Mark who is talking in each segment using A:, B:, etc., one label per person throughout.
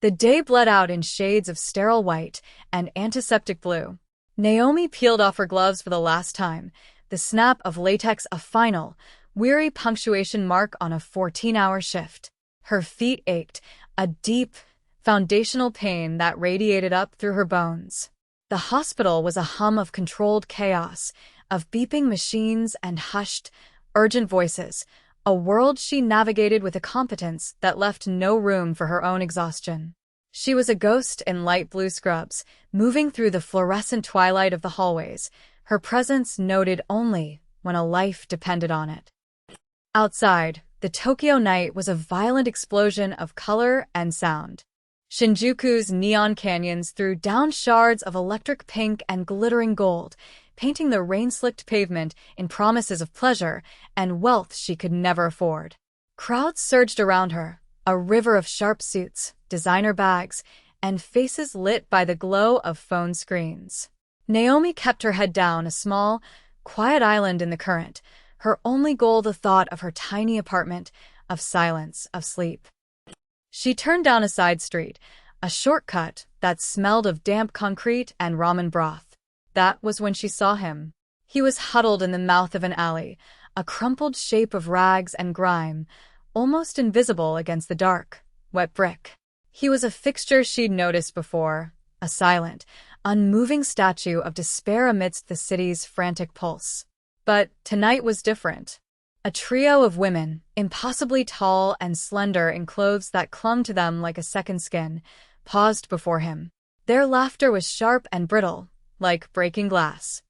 A: The day bled out in shades of sterile white and antiseptic blue. Naomi peeled off her gloves for the last time, the snap of latex a final, weary punctuation mark on a 14-hour shift. Her feet ached, a deep, foundational pain that radiated up through her bones. The hospital was a hum of controlled chaos, of beeping machines and hushed, urgent voices, a world she navigated with a competence that left no room for her own exhaustion. She was a ghost in light blue scrubs, moving through the fluorescent twilight of the hallways, her presence noted only when a life depended on it. Outside, the Tokyo night was a violent explosion of color and sound. Shinjuku's neon canyons threw down shards of electric pink and glittering gold, painting the rain-slicked pavement in promises of pleasure and wealth she could never afford. Crowds surged around her, a river of sharp suits, designer bags, and faces lit by the glow of phone screens. Naomi kept her head down, a small, quiet island in the current, her only goal the thought of her tiny apartment, of silence, of sleep. She turned down a side street, a shortcut that smelled of damp concrete and ramen broth. That was when she saw him. He was huddled in the mouth of an alley, a crumpled shape of rags and grime, almost invisible against the dark, wet brick. He was a fixture she'd noticed before, a silent, unmoving statue of despair amidst the city's frantic pulse. But tonight was different. A trio of women, impossibly tall and slender in clothes that clung to them like a second skin, paused before him. Their laughter was sharp and brittle, like breaking glass.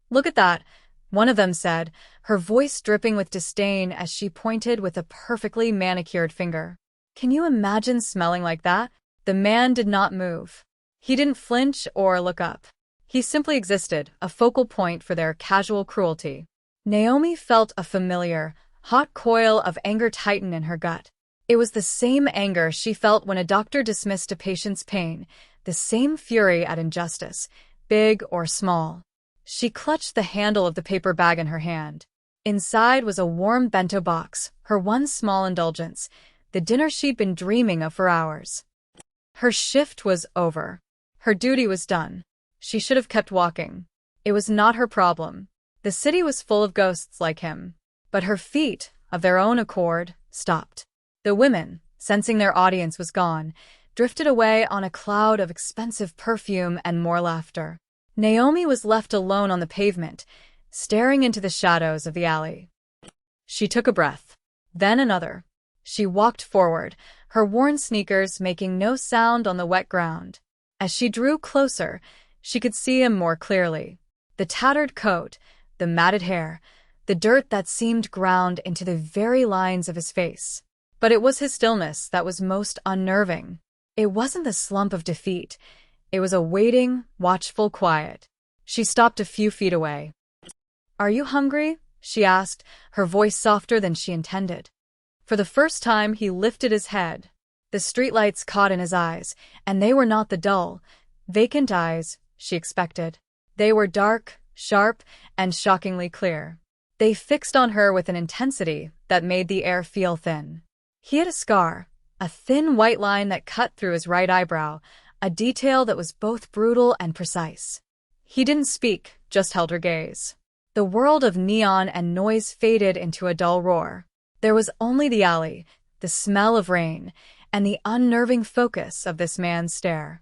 A: "Look at that," one of them said, her voice dripping with disdain as she pointed with a perfectly manicured finger. "Can you imagine smelling like that?" The man did not move. He didn't flinch or look up. He simply existed, a focal point for their casual cruelty. Naomi felt a familiar, hot coil of anger tighten in her gut. It was the same anger she felt when a doctor dismissed a patient's pain, the same fury at injustice, big or small. She clutched the handle of the paper bag in her hand. Inside was a warm bento box, her one small indulgence, the dinner she'd been dreaming of for hours. Her shift was over. Her duty was done. She should have kept walking. It was not her problem. The city was full of ghosts like him. But her feet, of their own accord, stopped. The women, sensing their audience was gone, drifted away on a cloud of expensive perfume and more laughter. Naomi was left alone on the pavement, staring into the shadows of the alley. She took a breath, then another. She walked forward, her worn sneakers making no sound on the wet ground. As she drew closer, she could see him more clearly. The tattered coat, the matted hair, the dirt that seemed ground into the very lines of his face. But it was his stillness that was most unnerving. It wasn't the slump of defeat. It was a waiting, watchful quiet. She stopped a few feet away. "Are you hungry?" she asked, her voice softer than she intended. For the first time, he lifted his head. The streetlights caught in his eyes, and they were not the dull, vacant eyes she expected. They were dark, sharp, and shockingly clear. They fixed on her with an intensity that made the air feel thin. He had a scar, a thin white line that cut through his right eyebrow, a detail that was both brutal and precise. He didn't speak, just held her gaze. The world of neon and noise faded into a dull roar. There was only the alley, the smell of rain, and the unnerving focus of this man's stare.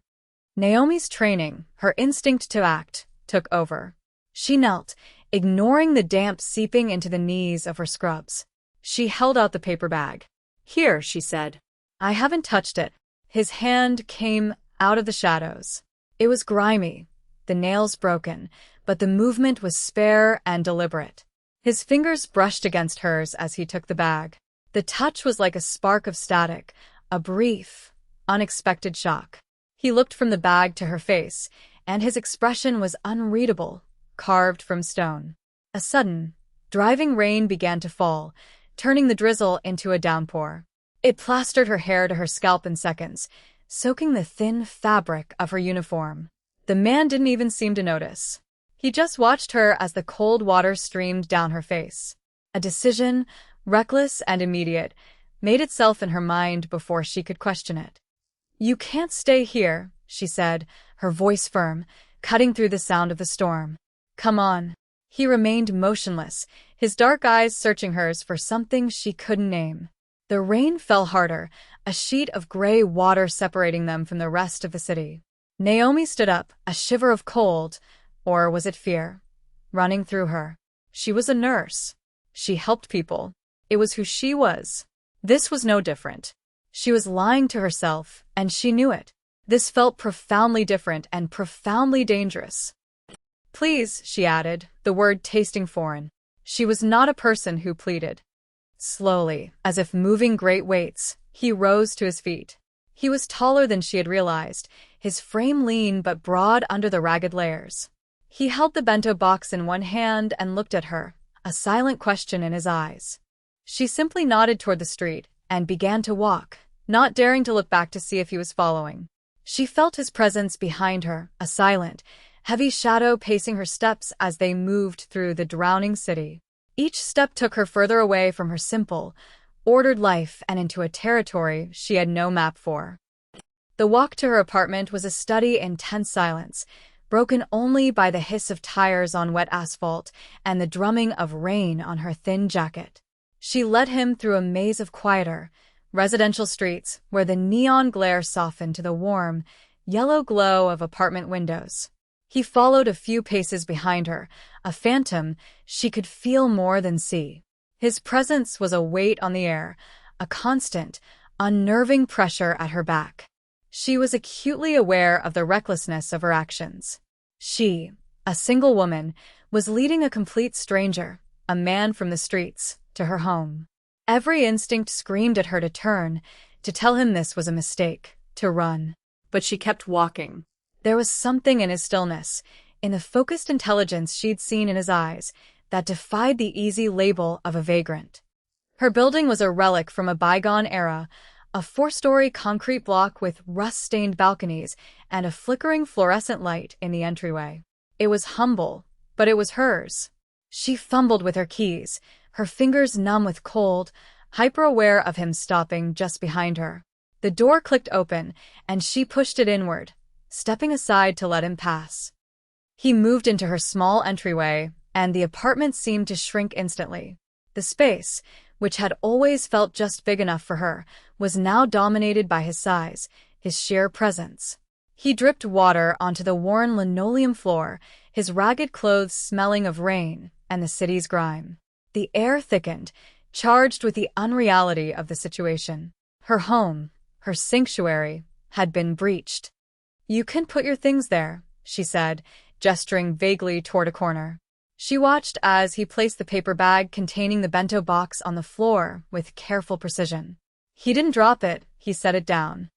A: Naomi's training, her instinct to act, took over. She knelt, ignoring the damp seeping into the knees of her scrubs. She held out the paper bag. "Here," she said. "I haven't touched it." His hand came out of the shadows. It was grimy, the nails broken, but the movement was spare and deliberate. His fingers brushed against hers as he took the bag. The touch was like a spark of static, a brief, unexpected shock. He looked from the bag to her face, and his expression was unreadable, carved from stone. A sudden, driving rain began to fall, turning the drizzle into a downpour. It plastered her hair to her scalp in seconds, soaking the thin fabric of her uniform. The man didn't even seem to notice. He just watched her as the cold water streamed down her face. A decision, reckless and immediate, made itself in her mind before she could question it. "You can't stay here," she said, her voice firm, cutting through the sound of the storm. "Come on." He remained motionless, his dark eyes searching hers for something she couldn't name. The rain fell harder, a sheet of gray water separating them from the rest of the city. Naomi stood up, a shiver of cold, or was it fear, running through her. She was a nurse. She helped people. It was who she was. This was no different. She was lying to herself, and she knew it. This felt profoundly different and profoundly dangerous. "Please," she added, the word tasting foreign. She was not a person who pleaded. Slowly, as if moving great weights, he rose to his feet. He was taller than she had realized, his frame lean but broad under the ragged layers. He held the bento box in one hand and looked at her, a silent question in his eyes. She simply nodded toward the street and began to walk, not daring to look back to see if he was following. She felt his presence behind her, a silent, heavy shadow pacing her steps as they moved through the drowning city. Each step took her further away from her simple, ordered life and into a territory she had no map for. The walk to her apartment was a study in tense silence, broken only by the hiss of tires on wet asphalt and the drumming of rain on her thin jacket. She led him through a maze of quieter, residential streets where the neon glare softened to the warm, yellow glow of apartment windows. He followed a few paces behind her, a phantom she could feel more than see. His presence was a weight on the air, a constant, unnerving pressure at her back. She was acutely aware of the recklessness of her actions. She, a single woman, was leading a complete stranger, a man from the streets, to her home. Every instinct screamed at her to turn, to tell him this was a mistake, to run. But she kept walking. There was something in his stillness, in the focused intelligence she'd seen in his eyes, that defied the easy label of a vagrant. Her building was a relic from a bygone era, a 4-story concrete block with rust-stained balconies and a flickering fluorescent light in the entryway. It was humble, but it was hers. She fumbled with her keys, her fingers numb with cold, hyper-aware of him stopping just behind her. The door clicked open, and she pushed it inward, stepping aside to let him pass. He moved into her small entryway, and the apartment seemed to shrink instantly. The space, which had always felt just big enough for her, was now dominated by his size, his sheer presence. He dripped water onto the worn linoleum floor, his ragged clothes smelling of rain and the city's grime. The air thickened, charged with the unreality of the situation. Her home, her sanctuary, had been breached. "You can put your things there," she said, gesturing vaguely toward a corner. She watched as he placed the paper bag containing the bento box on the floor with careful precision. He didn't drop it, he set it down.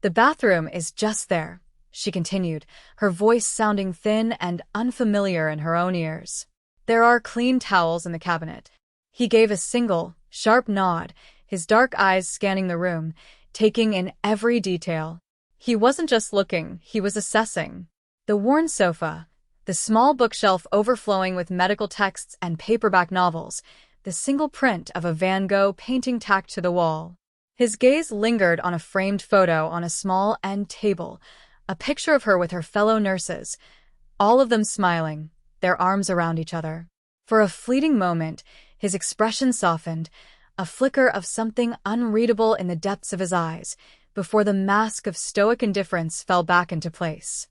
A: "The bathroom is just there," she continued, her voice sounding thin and unfamiliar in her own ears. "There are clean towels in the cabinet." He gave a single, sharp nod, his dark eyes scanning the room, taking in every detail. He wasn't just looking, he was assessing. The worn sofa, the small bookshelf overflowing with medical texts and paperback novels, the single print of a Van Gogh painting tacked to the wall. His gaze lingered on a framed photo on a small end table, a picture of her with her fellow nurses, all of them smiling, their arms around each other. For a fleeting moment, his expression softened, a flicker of something unreadable in the depths of his eyes, before the mask of stoic indifference fell back into place.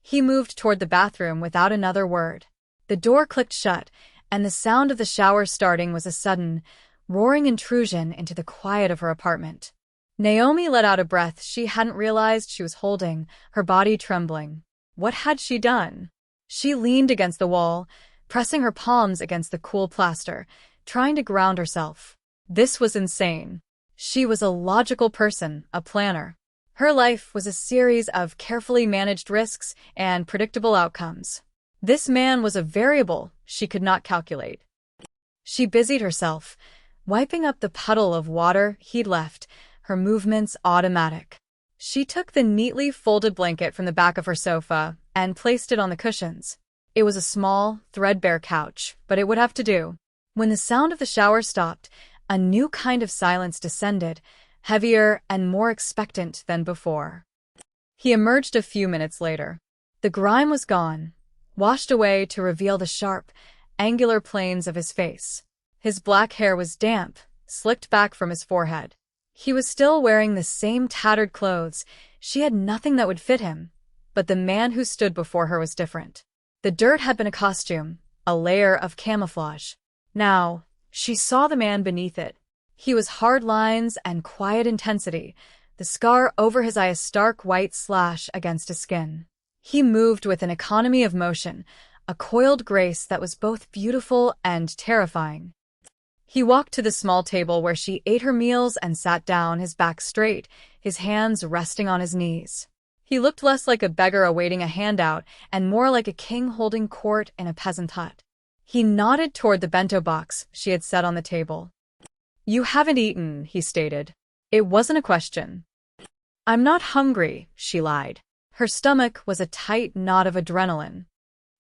A: He moved toward the bathroom without another word. The door clicked shut, and the sound of the shower starting was a sudden, roaring intrusion into the quiet of her apartment. Naomi let out a breath she hadn't realized she was holding, her body trembling. What had she done? She leaned against the wall, pressing her palms against the cool plaster, trying to ground herself. This was insane. She was a logical person, a planner. Her life was a series of carefully managed risks and predictable outcomes. This man was a variable she could not calculate. She busied herself, wiping up the puddle of water he'd left, her movements automatic. She took the neatly folded blanket from the back of her sofa and placed it on the cushions. It was a small, threadbare couch, but it would have to do. When the sound of the shower stopped, a new kind of silence descended, heavier and more expectant than before. He emerged a few minutes later. The grime was gone, washed away to reveal the sharp, angular planes of his face. His black hair was damp, slicked back from his forehead. He was still wearing the same tattered clothes. She had nothing that would fit him. But the man who stood before her was different. The dirt had been a costume, a layer of camouflage. Now, she saw the man beneath it. He was hard lines and quiet intensity, the scar over his eye a stark white slash against his skin. He moved with an economy of motion, a coiled grace that was both beautiful and terrifying. He walked to the small table where she ate her meals and sat down, his back straight, his hands resting on his knees. He looked less like a beggar awaiting a handout and more like a king holding court in a peasant hut. He nodded toward the bento box she had set on the table. "You haven't eaten," he stated. It wasn't a question. "I'm not hungry," she lied. Her stomach was a tight knot of adrenaline.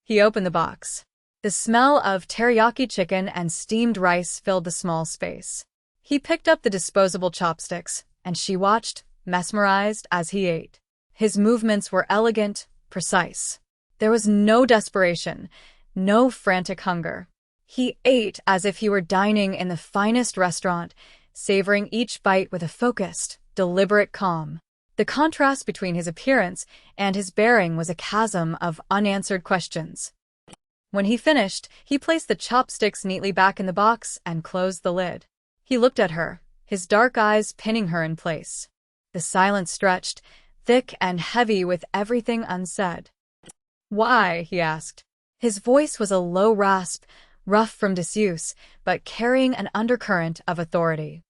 A: He opened the box. The smell of teriyaki chicken and steamed rice filled the small space. He picked up the disposable chopsticks, and she watched, mesmerized, as he ate. His movements were elegant, precise. There was no desperation, no frantic hunger. He ate as if he were dining in the finest restaurant, savoring each bite with a focused, deliberate calm. The contrast between his appearance and his bearing was a chasm of unanswered questions. When he finished, he placed the chopsticks neatly back in the box and closed the lid. He looked at her, his dark eyes pinning her in place. The silence stretched, thick and heavy with everything unsaid. "Why?" he asked. His voice was a low rasp, rough from disuse, but carrying an undercurrent of authority.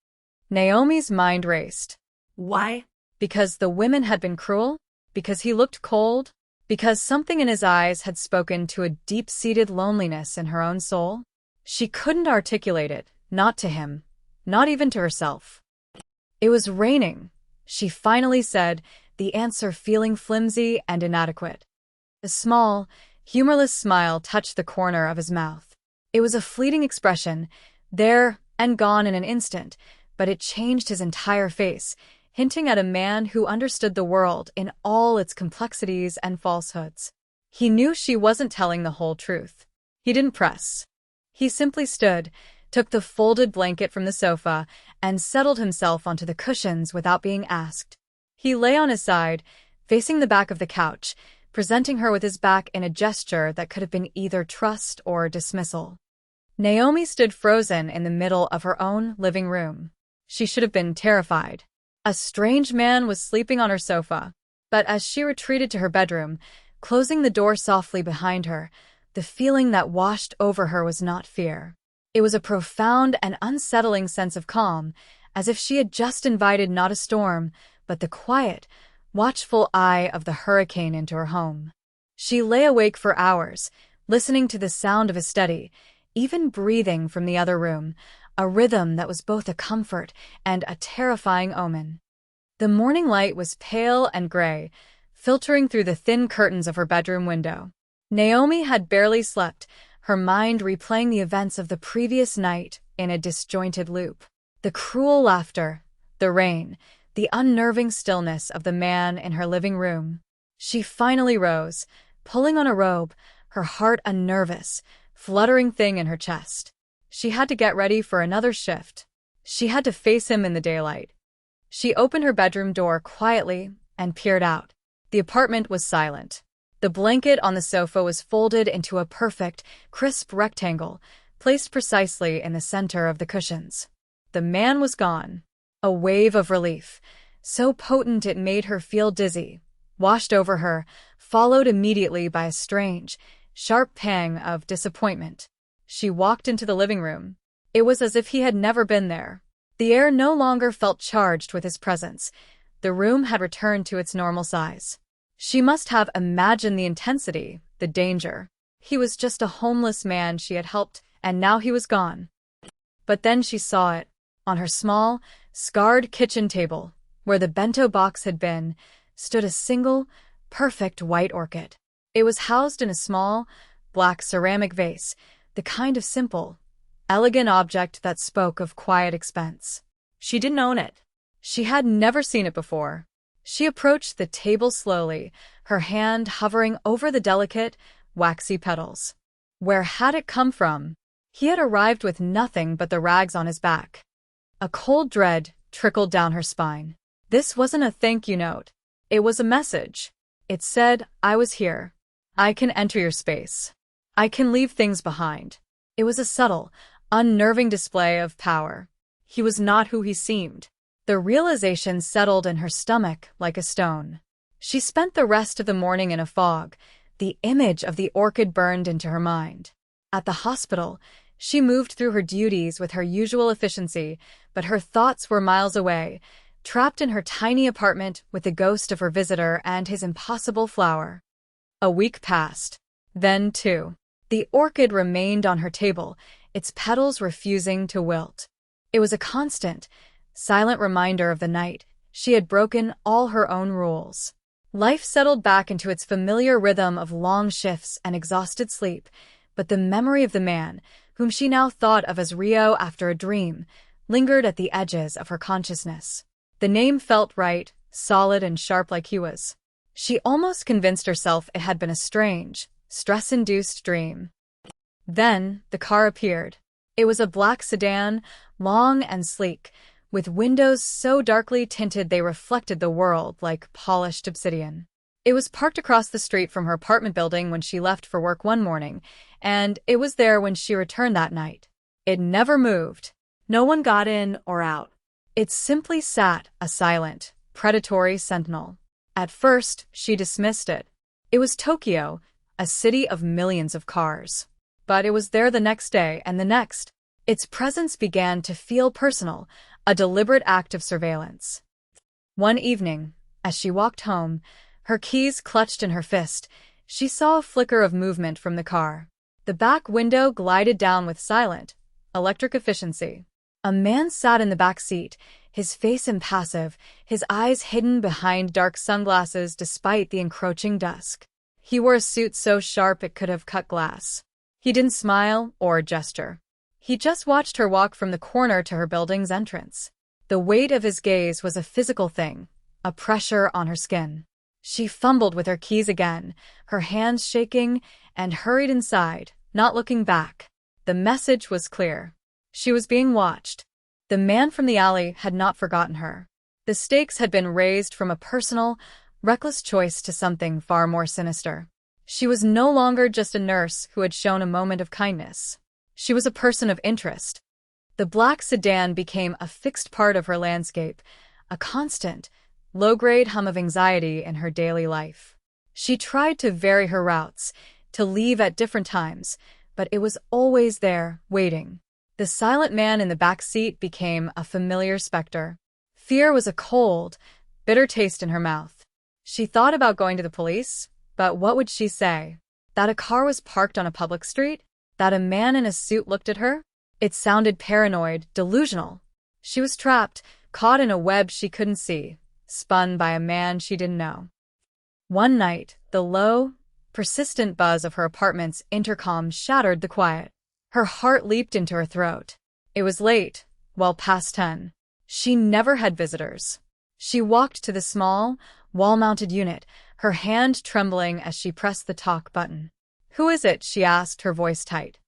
A: Naomi's mind raced.
B: Why?
A: Because the women had been cruel? Because he looked cold? Because something in his eyes had spoken to a deep-seated loneliness in her own soul? She couldn't articulate it, not to him, not even to herself. "It was raining," she finally said, the answer feeling flimsy and inadequate. A small, humorless smile touched the corner of his mouth. It was a fleeting expression, there and gone in an instant, but it changed his entire face, hinting at a man who understood the world in all its complexities and falsehoods. He knew she wasn't telling the whole truth. He didn't press. He simply stood, took the folded blanket from the sofa, and settled himself onto the cushions without being asked. He lay on his side, facing the back of the couch, presenting her with his back in a gesture that could have been either trust or dismissal. Naomi stood frozen in the middle of her own living room. She should have been terrified. A strange man was sleeping on her sofa, but as she retreated to her bedroom, closing the door softly behind her, the feeling that washed over her was not fear. It was a profound and unsettling sense of calm, as if she had just invited not a storm, but the quiet, watchful eye of the hurricane into her home. She lay awake for hours, listening to the sound of his study, even breathing from the other room, a rhythm that was both a comfort and a terrifying omen. The morning light was pale and gray, filtering through the thin curtains of her bedroom window. Naomi had barely slept, her mind replaying the events of the previous night in a disjointed loop. The cruel laughter, the rain, the unnerving stillness of the man in her living room. She finally rose, pulling on a robe, her heart a nervous, fluttering thing in her chest. She had to get ready for another shift. She had to face him in the daylight. She opened her bedroom door quietly and peered out. The apartment was silent. The blanket on the sofa was folded into a perfect, crisp rectangle, placed precisely in the center of the cushions. The man was gone. A wave of relief, so potent it made her feel dizzy, washed over her, followed immediately by a strange, sharp pang of disappointment. She walked into the living room. It was as if he had never been there. The air no longer felt charged with his presence. The room had returned to its normal size. She must have imagined the intensity, the danger. He was just a homeless man she had helped, and now he was gone. But then she saw it. On her small, scarred kitchen table, where the bento box had been, stood a single, perfect white orchid. It was housed in a small, black ceramic vase, the kind of simple, elegant object that spoke of quiet expense. She didn't own it. She had never seen it before. She approached the table slowly, her hand hovering over the delicate, waxy petals. Where had it come from? He had arrived with nothing but the rags on his back. A cold dread trickled down her spine. This wasn't a thank you note. It was a message. It said, I was here. I can enter your space. I can leave things behind. It was a subtle, unnerving display of power. He was not who he seemed. The realization settled in her stomach like a stone. She spent the rest of the morning in a fog. The image of the orchid burned into her mind. At the hospital, she moved through her duties with her usual efficiency, but her thoughts were miles away, trapped in her tiny apartment with the ghost of her visitor and his impossible flower. A week passed. Then, too. The orchid remained on her table, its petals refusing to wilt. It was a constant, silent reminder of the night she had broken all her own rules. Life settled back into its familiar rhythm of long shifts and exhausted sleep, but the memory of the man, whom she now thought of as Rio after a dream, lingered at the edges of her consciousness. The name felt right, solid and sharp like he was. She almost convinced herself it had been a strange, stress-induced dream. Then, the car appeared. It was a black sedan, long and sleek, with windows so darkly tinted they reflected the world like polished obsidian. It was parked across the street from her apartment building when she left for work one morning, and it was there when she returned that night. It never moved. No one got in or out. It simply sat, a silent, predatory sentinel. At first, she dismissed it. It was Tokyo, a city of millions of cars. But it was there the next day and the next. Its presence began to feel personal, a deliberate act of surveillance. One evening, as she walked home, her keys clutched in her fist, she saw a flicker of movement from the car. The back window glided down with silent, electric efficiency. A man sat in the back seat, his face impassive, his eyes hidden behind dark sunglasses despite the encroaching dusk. He wore a suit so sharp it could have cut glass. He didn't smile or gesture. He just watched her walk from the corner to her building's entrance. The weight of his gaze was a physical thing, a pressure on her skin. She fumbled with her keys again, her hands shaking, and hurried inside, not looking back. The message was clear. She was being watched. The man from the alley had not forgotten her. The stakes had been raised from a personal, reckless choice to something far more sinister. She was no longer just a nurse who had shown a moment of kindness. She was a person of interest. The black sedan became a fixed part of her landscape, a constant, low-grade hum of anxiety in her daily life. She tried to vary her routes, to leave at different times, but it was always there, waiting. The silent man in the back seat became a familiar specter. Fear was a cold, bitter taste in her mouth. She thought about going to the police, but what would she say? That a car was parked on a public street? That a man in a suit looked at her? It sounded paranoid, delusional. She was trapped, caught in a web she couldn't see, spun by a man she didn't know. One night, the low, persistent buzz of her apartment's intercom shattered the quiet. Her heart leaped into her throat. It was late, well past 10. She never had visitors. She walked to the small, wall-mounted unit, her hand trembling as she pressed the talk button. "Who is it?" she asked, her voice tight.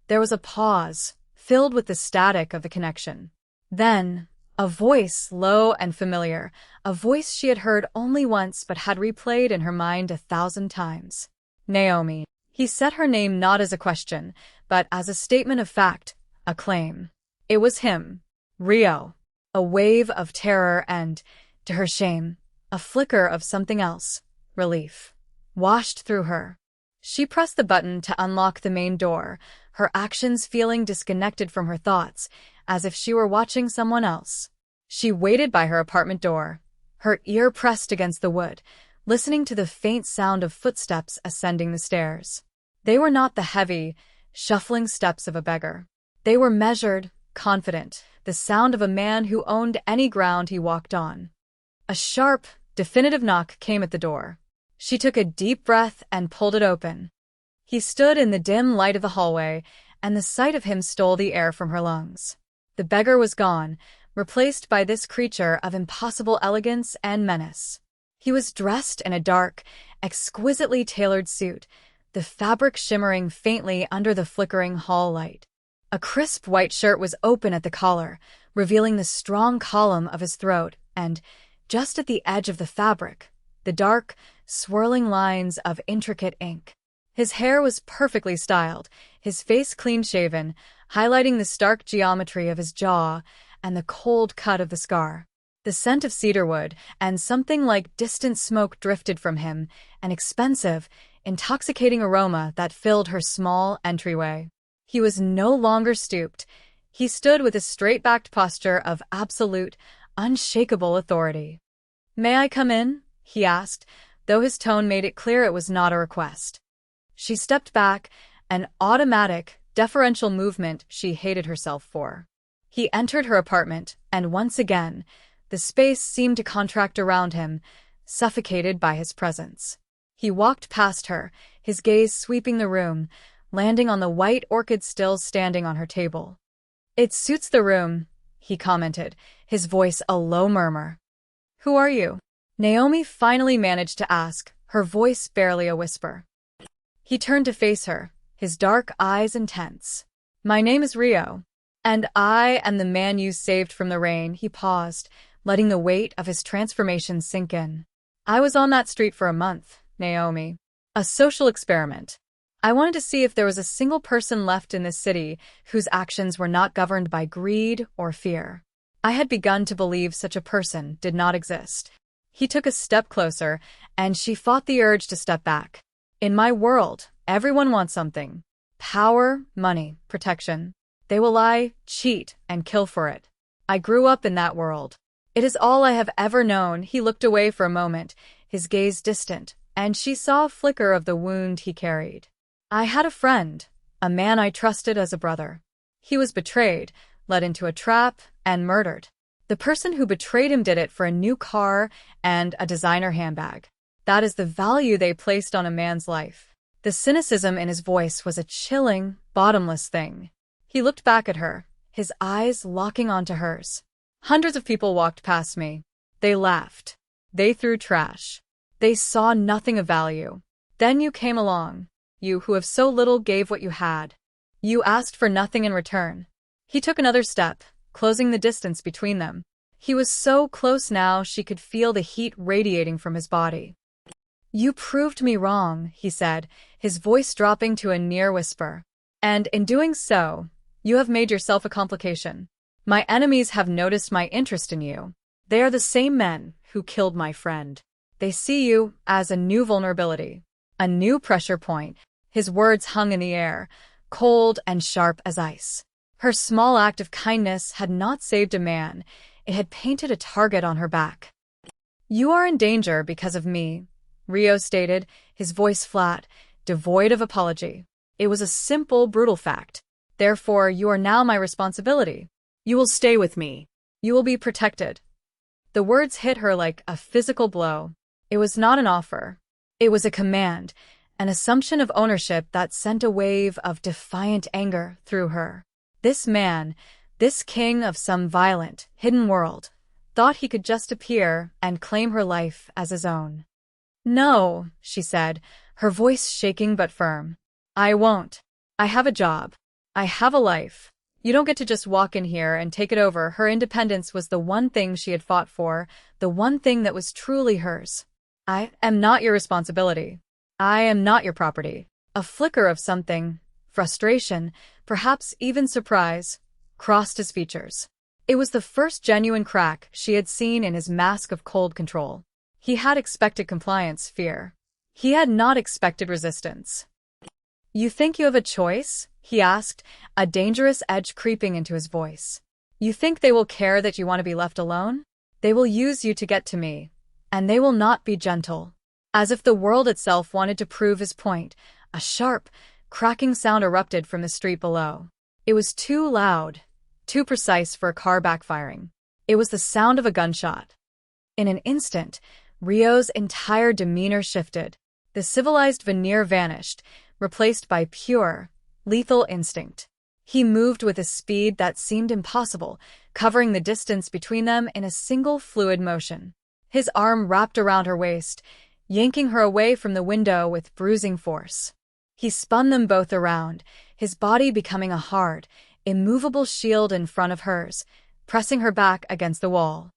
A: There was a pause, filled with the static of the connection. Then, a voice, low and familiar, a voice she had heard only once but had replayed in her mind 1,000 times. Naomi. He said her name not as a question, but as a statement of fact, a claim. It was him, Rio. A wave of terror and, to her shame, a flicker of something else, relief, washed through her. She pressed the button to unlock the main door, her actions feeling disconnected from her thoughts, as if she were watching someone else. She waited by her apartment door, her ear pressed against the wood, listening to the faint sound of footsteps ascending the stairs. They were not the heavy, shuffling steps of a beggar. They were measured, confident, the sound of a man who owned any ground he walked on. A sharp, definitive knock came at the door. She took a deep breath and pulled it open. He stood in the dim light of the hallway, and the sight of him stole the air from her lungs. The beggar was gone, replaced by this creature of impossible elegance and menace. He was dressed in a dark, exquisitely tailored suit, the fabric shimmering faintly under the flickering hall light. A crisp white shirt was open at the collar, revealing the strong column of his throat, and, just at the edge of the fabric, the dark, swirling lines of intricate ink. His hair was perfectly styled, his face clean-shaven, highlighting the stark geometry of his jaw and the cold cut of the scar. The scent of cedarwood and something like distant smoke drifted from him, an expensive, intoxicating aroma that filled her small entryway. He was no longer stooped. He stood with a straight-backed posture of absolute, unshakable authority. "May I come in?" he asked, though his tone made it clear it was not a request. She stepped back, an automatic, deferential movement she hated herself for. He entered her apartment, and once again, the space seemed to contract around him, suffocated by his presence. He walked past her, his gaze sweeping the room, landing on the white orchid still standing on her table. "It suits the room," he commented, his voice a low murmur. "Who are you?" Naomi finally managed to ask, her voice barely a whisper. He turned to face her, his dark eyes intense. "My name is Rio, and I am the man you saved from the rain." He paused, letting the weight of his transformation sink in. "I was on that street for a month, Naomi. A social experiment. I wanted to see if there was a single person left in this city whose actions were not governed by greed or fear. I had begun to believe such a person did not exist." He took a step closer, and she fought the urge to step back. "In my world, everyone wants something. Power, money, protection. They will lie, cheat, and kill for it. I grew up in that world. It is all I have ever known." He looked away for a moment, his gaze distant, and she saw a flicker of the wound he carried. "I had a friend, a man I trusted as a brother. He was betrayed, led into a trap, and murdered. The person who betrayed him did it for a new car and a designer handbag. That is the value they placed on a man's life." The cynicism in his voice was a chilling, bottomless thing. He looked back at her, his eyes locking onto hers. "Hundreds of people walked past me. They laughed. They threw trash. They saw nothing of value. Then you came along. You who have so little gave what you had. You asked for nothing in return." He took another step, closing the distance between them. He was so close now she could feel the heat radiating from his body. "You proved me wrong," he said, his voice dropping to a near whisper. "And in doing so, you have made yourself a complication. My enemies have noticed my interest in you. They are the same men who killed my friend. They see you as a new vulnerability, a new pressure point." His words hung in the air, cold and sharp as ice. Her small act of kindness had not saved a man, it had painted a target on her back. "You are in danger because of me," Rio stated, his voice flat, devoid of apology. "It was a simple, brutal fact. Therefore, you are now my responsibility. You will stay with me. You will be protected." The words hit her like a physical blow. It was not an offer. It was a command, an assumption of ownership that sent a wave of defiant anger through her. This man, this king of some violent, hidden world, thought he could just appear and claim her life as his own. "No," she said, her voice shaking but firm. "I won't. I have a job. I have a life. You don't get to just walk in here and take it over." Her independence was the one thing she had fought for, the one thing that was truly hers. "I am not your responsibility. I am not your property." A flicker of something, frustration, perhaps even surprise, crossed his features. It was the first genuine crack she had seen in his mask of cold control. He had expected compliance, fear. He had not expected resistance. "You think you have a choice?" he asked, a dangerous edge creeping into his voice. "You think they will care that you want to be left alone? They will use you to get to me, and they will not be gentle." As if the world itself wanted to prove his point, a sharp, cracking sound erupted from the street below. It was too loud, too precise for a car backfiring. It was the sound of a gunshot. In an instant, Rio's entire demeanor shifted. The civilized veneer vanished, replaced by pure, lethal instinct. He moved with a speed that seemed impossible, covering the distance between them in a single fluid motion. His arm wrapped around her waist, yanking her away from the window with bruising force. He spun them both around, his body becoming a hard, immovable shield in front of hers, pressing her back against the wall.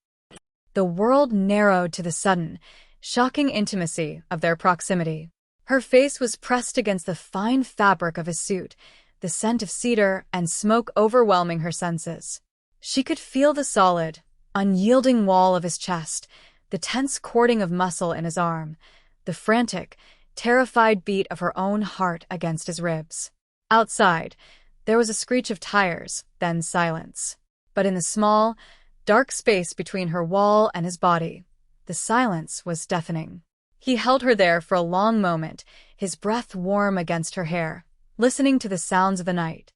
A: The world narrowed to the sudden, shocking intimacy of their proximity. Her face was pressed against the fine fabric of his suit, the scent of cedar and smoke overwhelming her senses. She could feel the solid, unyielding wall of his chest, the tense cording of muscle in his arm, the frantic, terrified beat of her own heart against his ribs. Outside, there was a screech of tires, then silence. But in the small, dark space between her wall and his body, the silence was deafening. He held her there for a long moment, his breath warm against her hair, listening to the sounds of the night.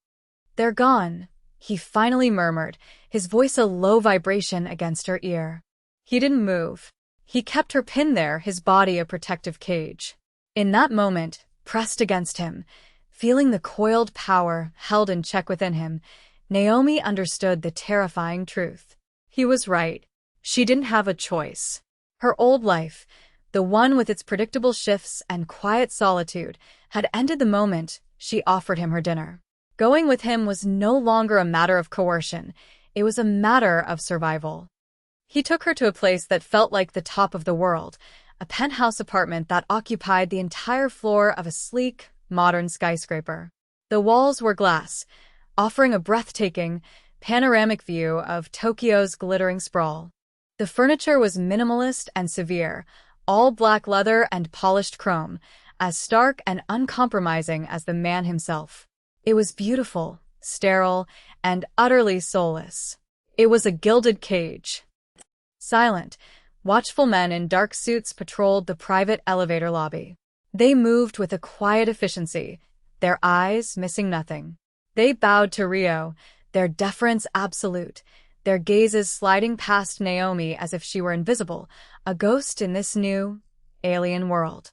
A: "They're gone," he finally murmured, his voice a low vibration against her ear. He didn't move. He kept her pinned there, his body a protective cage. In that moment, pressed against him, feeling the coiled power held in check within him, Naomi understood the terrifying truth. He was right. She didn't have a choice. Her old life, the one with its predictable shifts and quiet solitude, had ended the moment she offered him her dinner. Going with him was no longer a matter of coercion. It was a matter of survival. He took her to a place that felt like the top of the world, a penthouse apartment that occupied the entire floor of a sleek, modern skyscraper. The walls were glass, offering a breathtaking, panoramic view of Tokyo's glittering sprawl. The furniture was minimalist and severe, all black leather and polished chrome, as stark and uncompromising as the man himself. It was beautiful, sterile, and utterly soulless. It was a gilded cage. Silent, watchful men in dark suits patrolled the private elevator lobby. They moved with a quiet efficiency, their eyes missing nothing. They bowed to Rio, their deference absolute, their gazes sliding past Naomi as if she were invisible, a ghost in this new, alien world.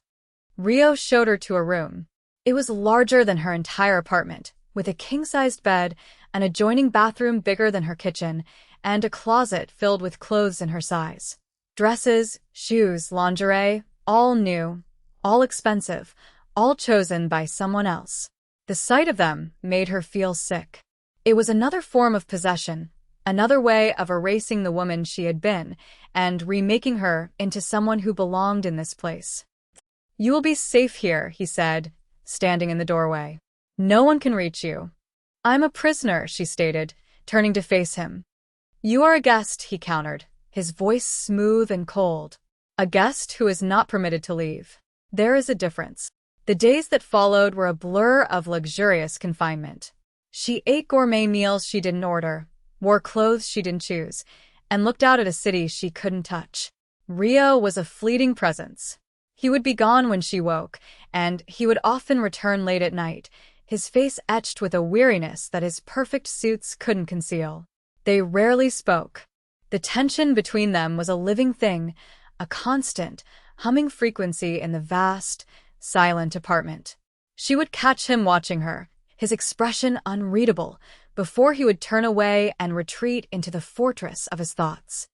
A: Rio showed her to a room. It was larger than her entire apartment, with a king-sized bed, an adjoining bathroom bigger than her kitchen, and a closet filled with clothes in her size. Dresses, shoes, lingerie, all new, all expensive, all chosen by someone else. The sight of them made her feel sick. It was another form of possession, another way of erasing the woman she had been and remaking her into someone who belonged in this place. "You will be safe here," he said, standing in the doorway. "No one can reach you." "I'm a prisoner," she stated, turning to face him. "You are a guest," he countered, his voice smooth and cold. "A guest who is not permitted to leave. There is a difference." The days that followed were a blur of luxurious confinement. She ate gourmet meals she didn't order, wore clothes she didn't choose, and looked out at a city she couldn't touch. Rio was a fleeting presence. He would be gone when she woke, and he would often return late at night, his face etched with a weariness that his perfect suits couldn't conceal. They rarely spoke. The tension between them was a living thing, a constant, humming frequency in the vast, silent apartment. She would catch him watching her, his expression unreadable, before he would turn away and retreat into the fortress of his thoughts.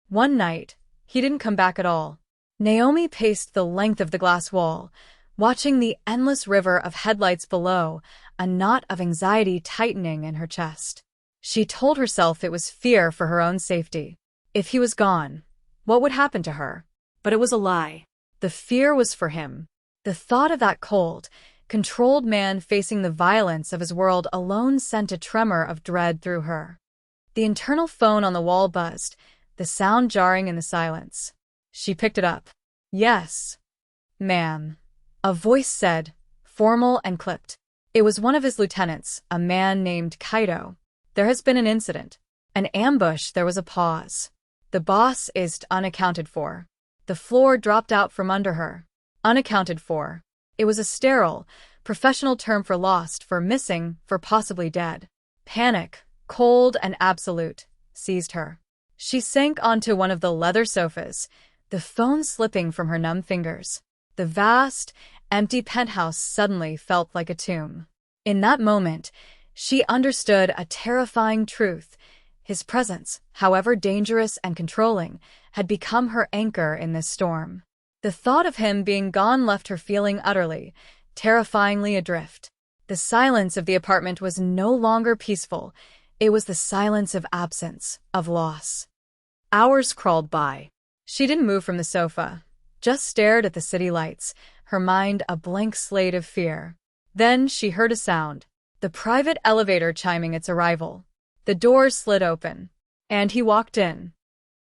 A: One night, he didn't come back at all. Naomi paced the length of the glass wall, watching the endless river of headlights below, a knot of anxiety tightening in her chest. She told herself it was fear for her own safety. If he was gone, what would happen to her? But it was a lie. The fear was for him. The thought of that cold, controlled man facing the violence of his world alone sent a tremor of dread through her. The internal phone on the wall buzzed, the sound jarring in the silence. She picked it up. "Yes, ma'am," a voice said, formal and clipped. It was one of his lieutenants, a man named Kaito. "There has been an incident. An ambush." There was a pause. "The boss is unaccounted for." The floor dropped out from under her. Unaccounted for. It was a sterile, professional term for lost, for missing, for possibly dead. Panic, cold and absolute, seized her. She sank onto one of the leather sofas, the phone slipping from her numb fingers. The vast, empty penthouse suddenly felt like a tomb. In that moment, She understood a terrifying truth. His presence, however dangerous and controlling, had become her anchor in this storm. The thought of him being gone left her feeling utterly, terrifyingly adrift. The silence of the apartment was no longer peaceful. It was the silence of absence, of loss. Hours crawled by. She didn't move from the sofa, just stared at the city lights, her mind a blank slate of fear. Then she heard a sound, the private elevator chiming its arrival. The door slid open, and he walked in.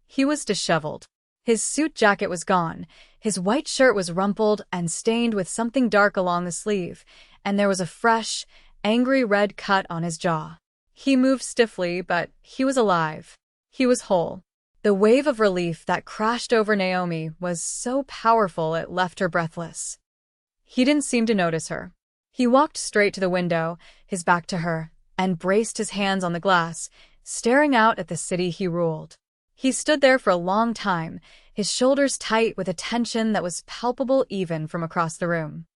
A: He was disheveled. His suit jacket was gone, his white shirt was rumpled and stained with something dark along the sleeve, and there was a fresh, angry red cut on his jaw. He moved stiffly, but he was alive. He was whole. The wave of relief that crashed over Naomi was so powerful it left her breathless. He didn't seem to notice her. He walked straight to the window, his back to her, and braced his hands on the glass, staring out at the city he ruled. He stood there for a long time, his shoulders tight with a tension that was palpable even from across the room.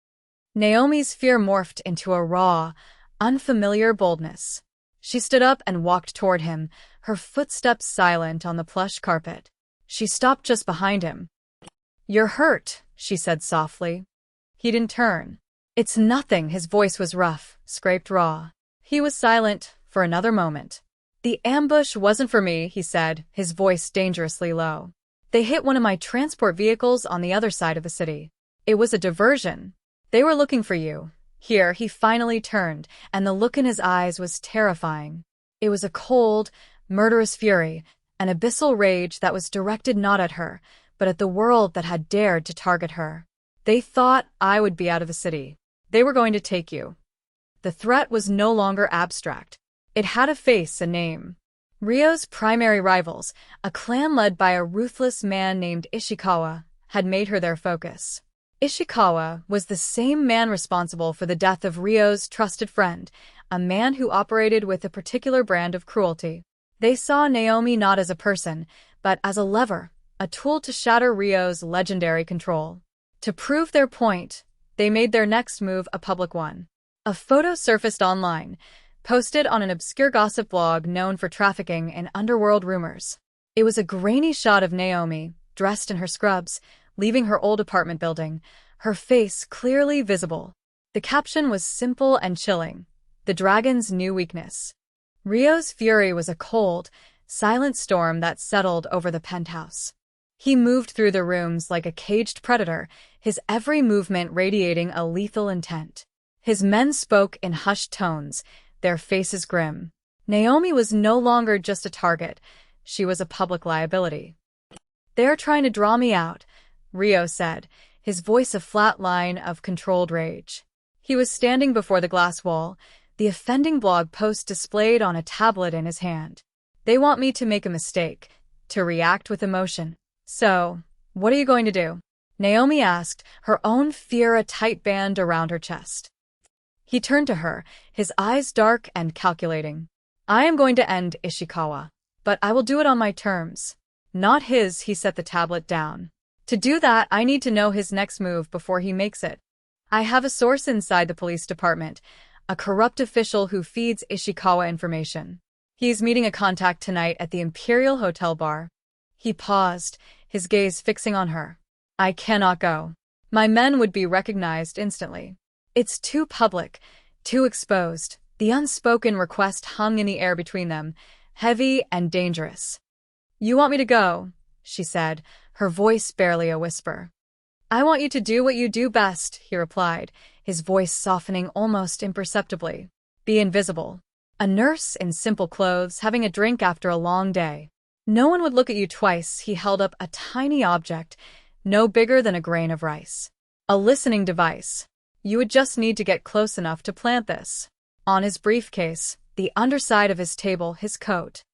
A: Naomi's fear morphed into a raw, unfamiliar boldness. She stood up and walked toward him, her footsteps silent on the plush carpet. She stopped just behind him. "You're hurt," she said softly. He didn't turn. "It's nothing," his voice was rough, scraped raw. He was silent for another moment. "The ambush wasn't for me," he said, his voice dangerously low. "They hit one of my transport vehicles on the other side of the city. It was a diversion. They were looking for you." Here he finally turned, and the look in his eyes was terrifying. It was a cold, murderous fury, an abyssal rage that was directed not at her, but at the world that had dared to target her. "They thought I would be out of the city. They were going to take you." The threat was no longer abstract. It had a face, a name. Ryo's primary rivals, a clan led by a ruthless man named Ishikawa, had made her their focus. Ishikawa was the same man responsible for the death of Ryo's trusted friend, a man who operated with a particular brand of cruelty. They saw Naomi not as a person, but as a lever, a tool to shatter Ryo's legendary control. To prove their point, they made their next move a public one. A photo surfaced online, posted on an obscure gossip blog known for trafficking in underworld rumors. It was a grainy shot of Naomi, dressed in her scrubs, leaving her old apartment building, her face clearly visible. The caption was simple and chilling: "The dragon's new weakness." Ryo's fury was a cold, silent storm that settled over the penthouse. He moved through the rooms like a caged predator, his every movement radiating a lethal intent. His men spoke in hushed tones, their faces grim. Naomi was no longer just a target, she was a public liability. "They're trying to draw me out," Ryo said, his voice a flat line of controlled rage. He was standing before the glass wall, the offending blog post displayed on a tablet in his hand. "They want me to make a mistake, to react with emotion. So, what are you going to do?" Naomi asked, her own fear a tight band around her chest. He turned to her, his eyes dark and calculating. "I am going to end Ishikawa, but I will do it on my terms." "Not his," he set the tablet down. "To do that, I need to know his next move before he makes it. I have a source inside the police department, a corrupt official who feeds Ishikawa information. He's meeting a contact tonight at the Imperial Hotel bar." He paused, his gaze fixing on her. "I cannot go. My men would be recognized instantly. It's too public, too exposed." The unspoken request hung in the air between them, heavy and dangerous. "You want me to go?" she said, her voice barely a whisper. "I want you to do what you do best," he replied, his voice softening almost imperceptibly. "Be invisible. A nurse in simple clothes having a drink after a long day. No one would look at you twice." He held up a tiny object, no bigger than a grain of rice. "A listening device. You would just need to get close enough to plant this." On his briefcase, the underside of his table, his coat.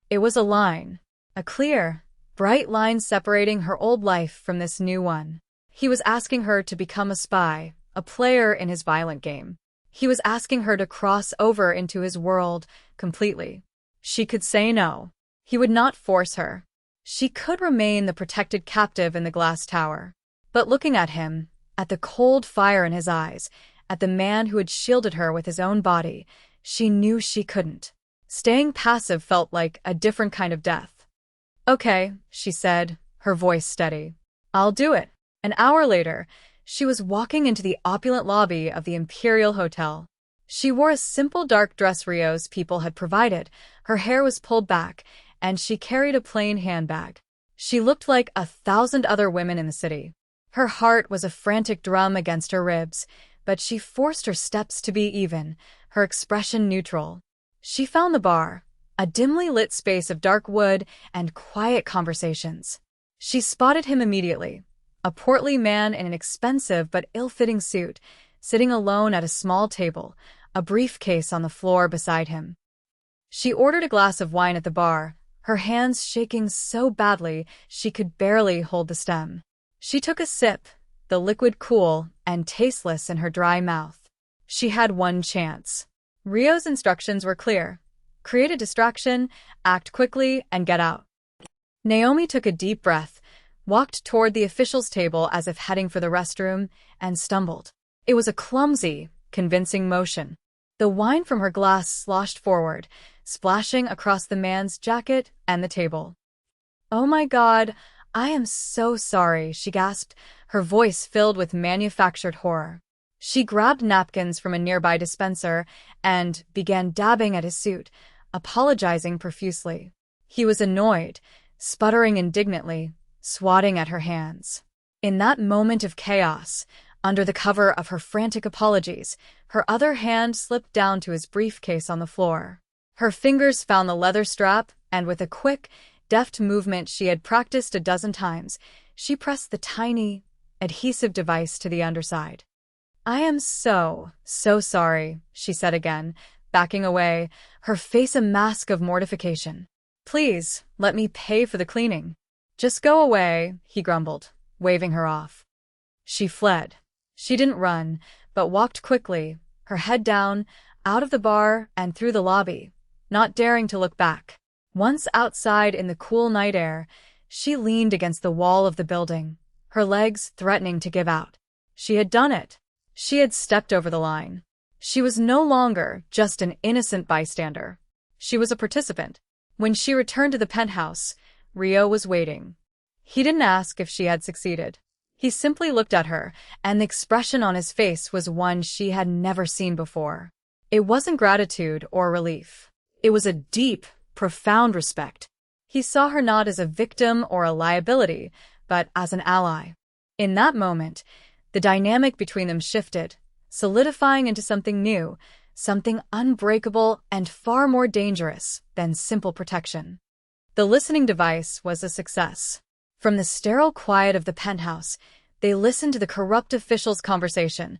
A: It was a line. A clear, bright line separating her old life from this new one. He was asking her to become a spy, a player in his violent game. He was asking her to cross over into his world completely. She could say no. He would not force her. She could remain the protected captive in the glass tower. But looking at him, at the cold fire in his eyes, at the man who had shielded her with his own body, she knew she couldn't. Staying passive felt like a different kind of death. "Okay," she said, her voice steady. "I'll do it." An hour later, she was walking into the opulent lobby of the Imperial Hotel. She wore a simple dark dress Rio's people had provided, her hair was pulled back, and she carried a plain handbag. She looked like 1,000 other women in the city. Her heart was a frantic drum against her ribs, but she forced her steps to be even, her expression neutral. She found the bar, a dimly lit space of dark wood and quiet conversations. She spotted him immediately, a portly man in an expensive but ill-fitting suit, sitting alone at a small table, a briefcase on the floor beside him. She ordered a glass of wine at the bar, her hands shaking so badly she could barely hold the stem. She took a sip, the liquid cool and tasteless in her dry mouth. She had one chance. Rio's instructions were clear. Create a distraction, act quickly, and get out. Naomi took a deep breath, walked toward the official's table as if heading for the restroom, and stumbled. It was a clumsy, convincing motion. The wine from her glass sloshed forward, splashing across the man's jacket and the table. "Oh my God, I am so sorry," she gasped, her voice filled with manufactured horror. She grabbed napkins from a nearby dispenser and began dabbing at his suit, apologizing profusely. He was annoyed, sputtering indignantly, swatting at her hands. In that moment of chaos, under the cover of her frantic apologies, her other hand slipped down to his briefcase on the floor. Her fingers found the leather strap, and with a quick, deft movement she had practiced a dozen times, she pressed the tiny, adhesive device to the underside. "I am so sorry," she said again, backing away, her face a mask of mortification. "Please, let me pay for the cleaning." "Just go away," he grumbled, waving her off. She fled. She didn't run, but walked quickly, her head down, out of the bar and through the lobby, not daring to look back. Once outside in the cool night air, she leaned against the wall of the building, her legs threatening to give out. She had done it. She had stepped over the line. She was no longer just an innocent bystander. She was a participant. When she returned to the penthouse, Rio was waiting. He didn't ask if she had succeeded. He simply looked at her, and the expression on his face was one she had never seen before. It wasn't gratitude or relief. It was a deep, profound respect. He saw her not as a victim or a liability, but as an ally. In that moment, the dynamic between them shifted, solidifying into something new, something unbreakable and far more dangerous than simple protection. The listening device was a success. From the sterile quiet of the penthouse, they listened to the corrupt official's conversation,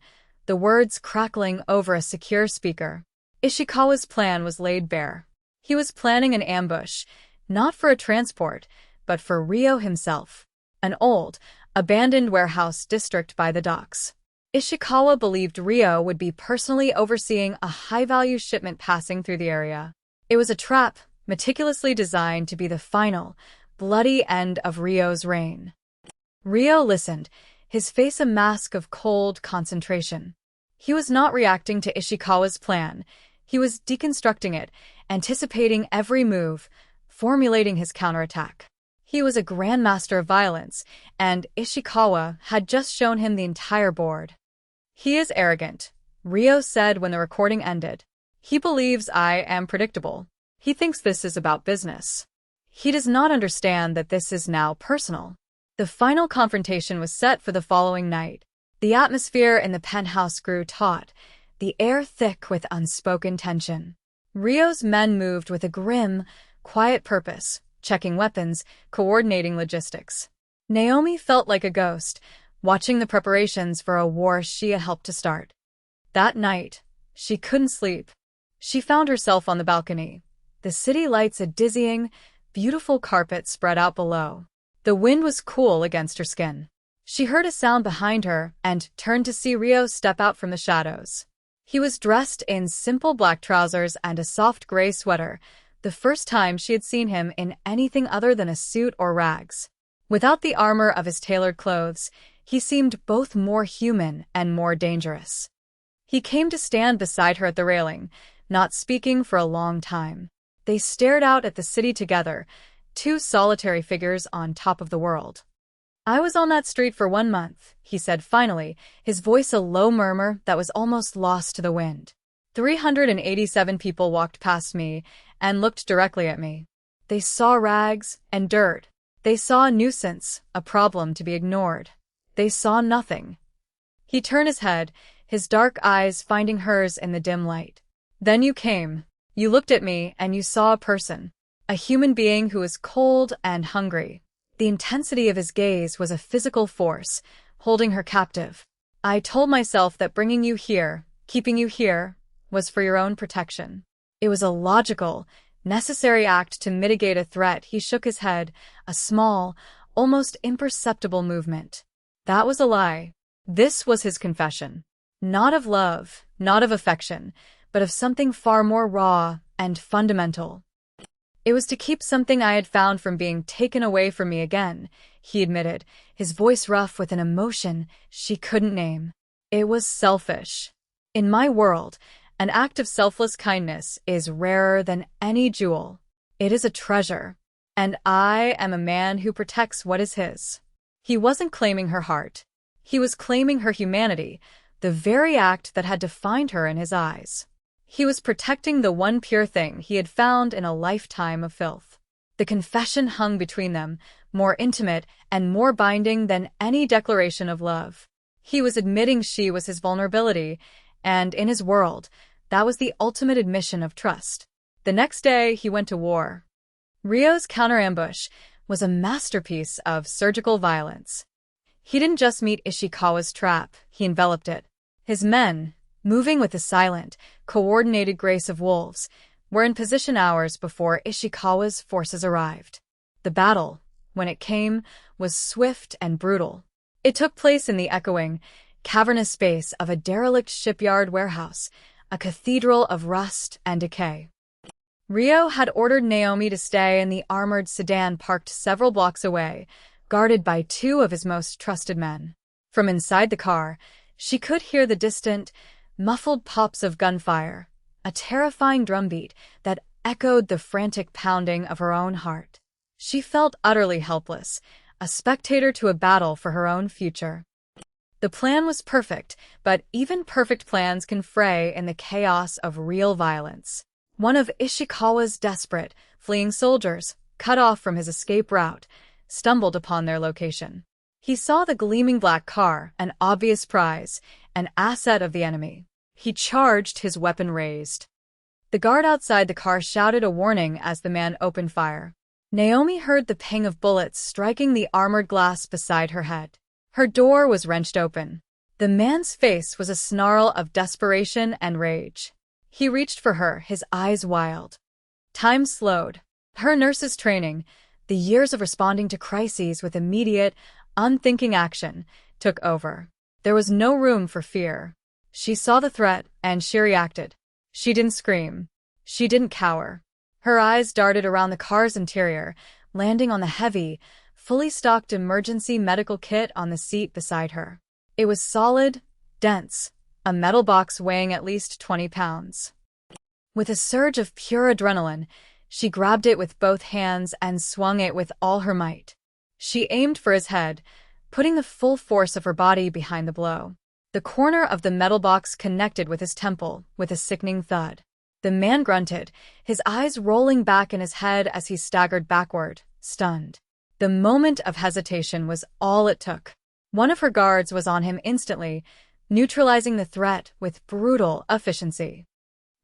A: the words crackling over a secure speaker. Ishikawa's plan was laid bare. He was planning an ambush, not for a transport, but for Rio himself, an old, abandoned warehouse district by the docks. Ishikawa believed Rio would be personally overseeing a high-value shipment passing through the area. It was a trap, meticulously designed to be the final, bloody end of Rio's reign. Rio listened, his face a mask of cold concentration. He was not reacting to Ishikawa's plan. He was deconstructing it, anticipating every move, formulating his counterattack. He was a grandmaster of violence, and Ishikawa had just shown him the entire board. "He is arrogant," Rio said when the recording ended. "He believes I am predictable. He thinks this is about business. He does not understand that this is now personal." The final confrontation was set for the following night. The atmosphere in the penthouse grew taut, the air thick with unspoken tension. Rio's men moved with a grim, quiet purpose, checking weapons, coordinating logistics. Naomi felt like a ghost, watching the preparations for a war she had helped to start. That night, she couldn't sleep. She found herself on the balcony, the city lights a dizzying, beautiful carpet spread out below. The wind was cool against her skin. She heard a sound behind her and turned to see Rio step out from the shadows. He was dressed in simple black trousers and a soft gray sweater, the first time she had seen him in anything other than a suit or rags. Without the armor of his tailored clothes, he seemed both more human and more dangerous. He came to stand beside her at the railing, not speaking for a long time. They stared out at the city together, two solitary figures on top of the world. "I was on that street for 1 month," he said finally, his voice a low murmur that was almost lost to the wind. 387 people walked past me and looked directly at me. They saw rags and dirt. They saw a nuisance, a problem to be ignored. They saw nothing. He turned his head, his dark eyes finding hers in the dim light. "Then you came. You looked at me and you saw a person. A human being who was cold and hungry. The intensity of his gaze was a physical force, holding her captive. I told myself that bringing you here, keeping you here, was for your own protection. It was a logical, necessary act to mitigate a threat." He shook his head, a small, almost imperceptible movement. That was a lie. This was his confession. Not of love, not of affection, but of something far more raw and fundamental. "It was to keep something I had found from being taken away from me again," he admitted, his voice rough with an emotion she couldn't name. "It was selfish. In my world, an act of selfless kindness is rarer than any jewel. It is a treasure. And I am a man who protects what is his." He wasn't claiming her heart. He was claiming her humanity, the very act that had defined her in his eyes. He was protecting the one pure thing he had found in a lifetime of filth. The confession hung between them, more intimate and more binding than any declaration of love. He was admitting she was his vulnerability, and in his world, that was the ultimate admission of trust. The next day, he went to war. Rio's counter-ambush was a masterpiece of surgical violence. He didn't just meet Ishikawa's trap, he enveloped it. His men, moving with the silent, coordinated grace of wolves, were in position hours before Ishikawa's forces arrived. The battle, when it came, was swift and brutal. It took place in the echoing, cavernous space of a derelict shipyard warehouse, a cathedral of rust and decay. Rio had ordered Naomi to stay in the armored sedan parked several blocks away, guarded by two of his most trusted men. From inside the car, she could hear the distant, muffled pops of gunfire, a terrifying drumbeat that echoed the frantic pounding of her own heart. She felt utterly helpless, a spectator to a battle for her own future. The plan was perfect, but even perfect plans can fray in the chaos of real violence. One of Ishikawa's desperate, fleeing soldiers, cut off from his escape route, stumbled upon their location. He saw the gleaming black car, an obvious prize, an asset of the enemy. He charged, his weapon raised. The guard outside the car shouted a warning as the man opened fire. Naomi heard the ping of bullets striking the armored glass beside her head. Her door was wrenched open. The man's face was a snarl of desperation and rage. He reached for her, his eyes wild. Time slowed. Her nurse's training, the years of responding to crises with immediate, unthinking action, took over. There was no room for fear. She saw the threat, and she reacted. She didn't scream. She didn't cower. Her eyes darted around the car's interior, landing on the heavy, fully stocked emergency medical kit on the seat beside her. It was solid, dense, a metal box weighing at least 20 pounds. With a surge of pure adrenaline, she grabbed it with both hands and swung it with all her might. She aimed for his head, putting the full force of her body behind the blow. The corner of the metal box connected with his temple with a sickening thud. The man grunted, his eyes rolling back in his head as he staggered backward, stunned. The moment of hesitation was all it took. One of her guards was on him instantly, neutralizing the threat with brutal efficiency.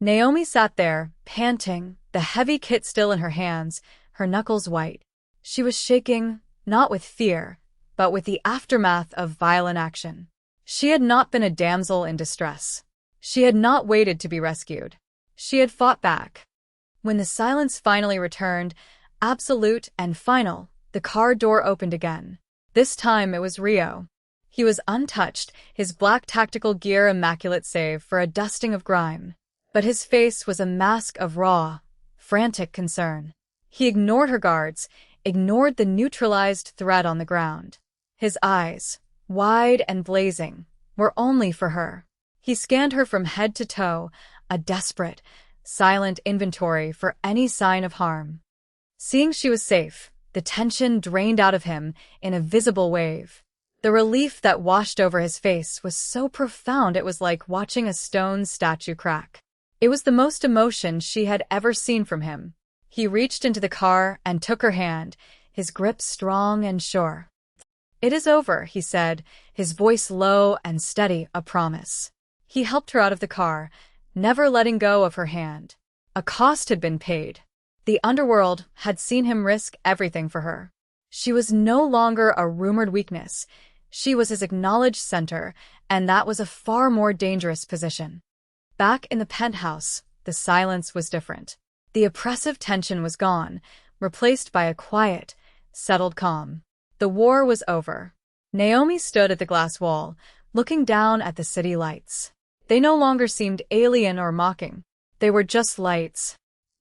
A: Naomi sat there, panting, the heavy kit still in her hands, her knuckles white. She was shaking, not with fear, but with the aftermath of violent action. She had not been a damsel in distress. She had not waited to be rescued. She had fought back. When the silence finally returned, absolute and final, the car door opened again. This time it was Rio. He was untouched, his black tactical gear immaculate save for a dusting of grime. But his face was a mask of raw, frantic concern. He ignored her guards, ignored the neutralized threat on the ground. His eyes, wide and blazing, were only for her. He scanned her from head to toe, a desperate, silent inventory for any sign of harm. Seeing she was safe, the tension drained out of him in a visible wave. The relief that washed over his face was so profound it was like watching a stone statue crack. It was the most emotion she had ever seen from him. He reached into the car and took her hand, his grip strong and sure. "It is over," he said, his voice low and steady, a promise. He helped her out of the car, never letting go of her hand. A cost had been paid. The underworld had seen him risk everything for her. She was no longer a rumored weakness. She was his acknowledged center, and that was a far more dangerous position. Back in the penthouse, the silence was different. The oppressive tension was gone, replaced by a quiet, settled calm. The war was over. Naomi stood at the glass wall, looking down at the city lights. They no longer seemed alien or mocking. They were just lights.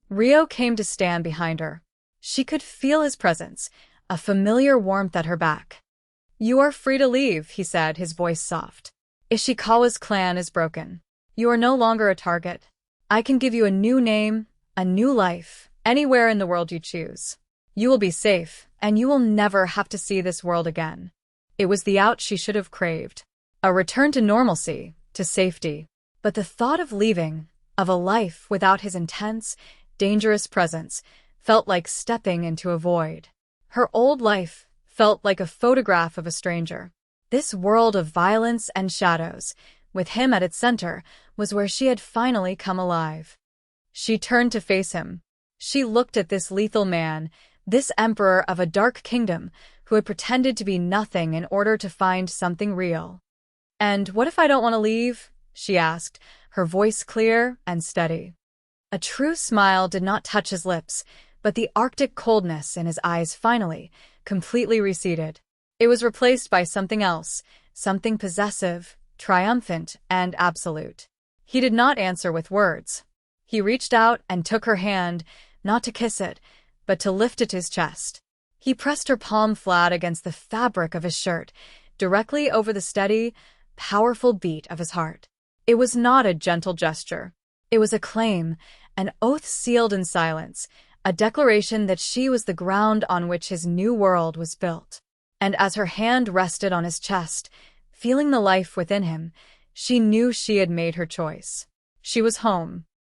A: Rio came to stand behind her. She could feel his presence, a familiar warmth at her back. "You are free to leave," he said, his voice soft. "Ishikawa's clan is broken. You are no longer a target. I can give you a new name, a new life, anywhere in the world you choose. You will be safe, and you will never have to see this world again." It was the out she should have craved. A return to normalcy, to safety. But the thought of leaving, of a life without his intense, dangerous presence, felt like stepping into a void. Her old life felt like a photograph of a stranger. This world of violence and shadows, with him at its center, was where she had finally come alive. She turned to face him. She looked at this lethal man, this emperor of a dark kingdom, who had pretended to be nothing in order to find something real. "And what if I don't want to leave?" she asked, her voice clear and steady. A true smile did not touch his lips, but the arctic coldness in his eyes finally, completely receded. It was replaced by something else, something possessive, triumphant, and absolute. He did not answer with words. He reached out and took her hand, not to kiss it, but to lift it to his chest. He pressed her palm flat against the fabric of his shirt, directly over the steady, powerful beat of his heart. It was not a gentle gesture. It was a claim, an oath sealed in silence, a declaration that she was the ground on which his new world was built. And as her hand rested on his chest, feeling the life within him, she knew she had made her choice. She was home.